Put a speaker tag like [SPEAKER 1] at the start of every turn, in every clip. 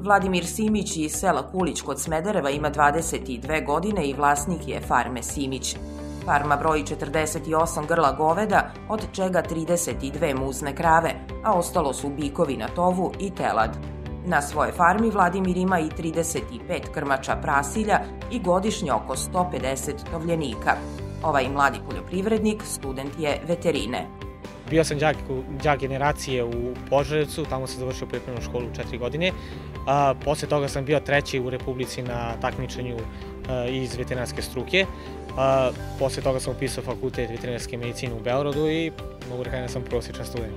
[SPEAKER 1] Vladimir Simić iz sela Kulić kod Smedereva ima 22 godine i vlasnik je farme Simić. Farma broji 48 grla goveda, od čega 32 muzne krave, a ostalo su bikovi na tovu i telad. Na svojoj farmi Vladimir ima i 35 krmača prasilja i godišnje oko 150 tovljenika. Ovaj mladi poljoprivrednik student je veterine.
[SPEAKER 2] Bio sam đak generacije u Požarevcu, tamo sam završio pripremnu školu 4 godine. Posle toga sam bio treći u Republici na takmičenju iz veterinarske struke. Posle toga sam upisao fakultet veterinarske medicine u Beogradu i mogu da kažem da sam prosječan student.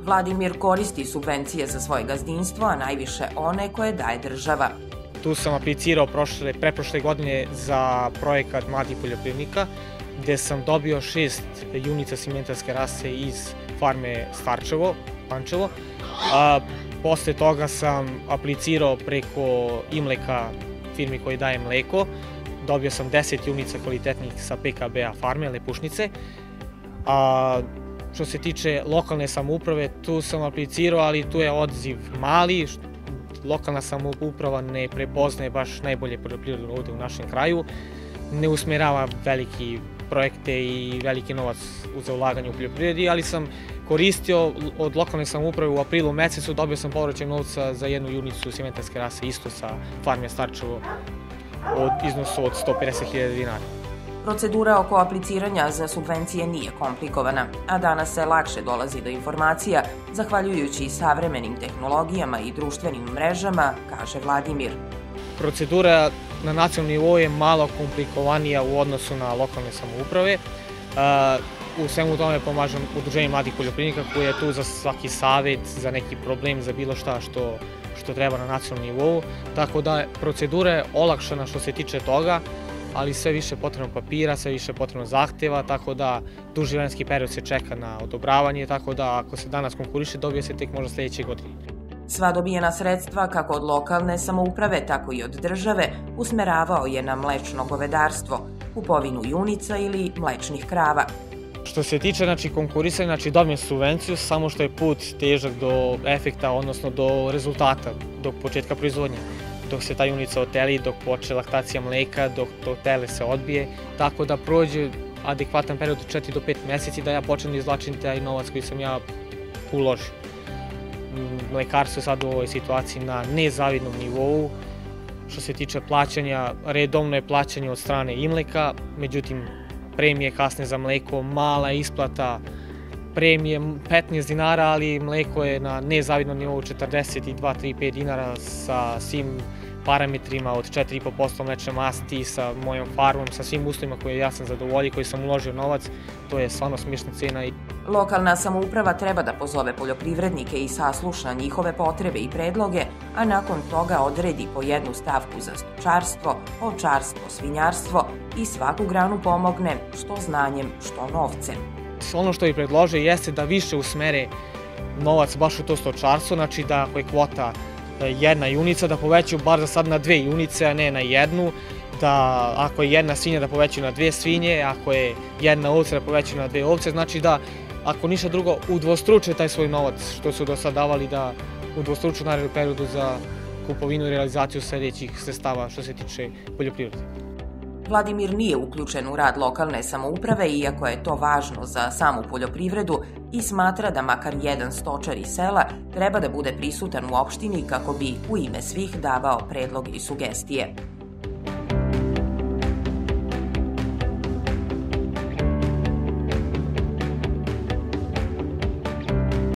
[SPEAKER 1] Vladimir koristi subvencije za svoje gazdinstvo, a najviše one koje daje država.
[SPEAKER 2] Tu sam aplicirao preprošle godine za projekat mladih poljoprivrednika, gde sam dobio 6 junica simentarske rase iz farme Starčevo, Pančevo. Posle toga sam aplicirao preko Imleka, firmi koji daje mleko. Dobio sam 10 junica kvalitetnih sa PKB-a farme, Lepušnice. Što se tiče lokalne samouprave, tu sam aplicirao, ali tu je odziv mali. Lokalna samouprava ne prepoznaje baš najbolje poljoprivredu ovde u našem kraju. Ne usmerava veliki projekte i veliki novac za ulaganje u poljoprivredi, ali sam koristio od lokalne samouprave u aprilu mesecu, dobio sam povraćaj novca za jednu junicu simentarske rase isto sa farme Starčevo od iznosu od 150.000 dinara.
[SPEAKER 1] Procedura oko apliciranja za subvencije nije komplikovana, a danas se lakše dolazi do informacija zahvaljujući savremenim tehnologijama i društvenim mrežama, kaže Vladimir.
[SPEAKER 2] Procedura na nacionalnom nivou je malo komplikovanija u odnosu na lokalne samouprave. U svemu tome pomažem Udruženje mladih poljoprivrednika koji je tu za svaki savet, za neki problem, za bilo šta što treba na nacionalnom nivou. Tako da procedura je olakšana što se tiče toga, ali sve više potrebno papira, sve više potrebno zahteva, tako da duži vremenski period se čeka na odobravanje, tako da ako se danas konkuriše, dobije se tek možda sledeće godine.
[SPEAKER 1] Sva dobijena sredstva, kako od lokalne samouprave, tako i od države, usmeravao je na mlečno govedarstvo, kupovinu junica ili mlečnih krava.
[SPEAKER 2] Što se tiče konkurisanja, dobijem subvenciju, samo što je put težak do efekta, odnosno do rezultata, do početka proizvodnje. Dok se ta junica oteli, dok počne laktacija mleka, dok to tele se odbije, tako da prođe adekvatan period od 4 do 5 meseci da ja počnem da izvlačim taj novac koji sam ja uložio. Mlekarstvo je sad u ovoj situaciji na nezavidnom nivou. Što se tiče plaćanja, redovno je plaćanje od strane Imleka, međutim premije kasne za mleko, mala isplata, premije 15 dinara, ali mleko je na nezavidnom nivou 42-35 dinara sa svim parametrima od 4,5% mlečne masti, sa mojom farmom, sa svim uslovima koje ja sam zadovoljio, koji sam uložio novac, to je stvarno smiješna cena.
[SPEAKER 1] Lokalna samouprava treba da pozove poljoprivrednike i sasluša njihove potrebe i predloge, a nakon toga odredi po jednu stavku za stočarstvo, ovčarstvo, svinjarstvo i svaku granu pomogne što znanjem, što novcem.
[SPEAKER 2] Ono što bih predložio jeste da više usmere novac baš u to stočarstvo, znači da ako je kvota jedna junica, da povećaju bar za sad na 2 junice, a ne na jednu, da ako je jedna svinja da povećaju na 2 svinje, ako je jedna ovca da povećaju na 2 ovce, znači da ako ništa drugo udvostruče taj svoj novac što su do sad davali, da udvostruču u narednom periodu za kupovinu i realizaciju sledećih sredstava što se tiče poljoprivrede.
[SPEAKER 1] Vladimir nije uključen u rad lokalne samouprave, iako je to važno za samu poljoprivredu, i smatra da makar jedan stočar iz sela treba da bude prisutan u opštini kako bi u ime svih davao predloge i sugestije.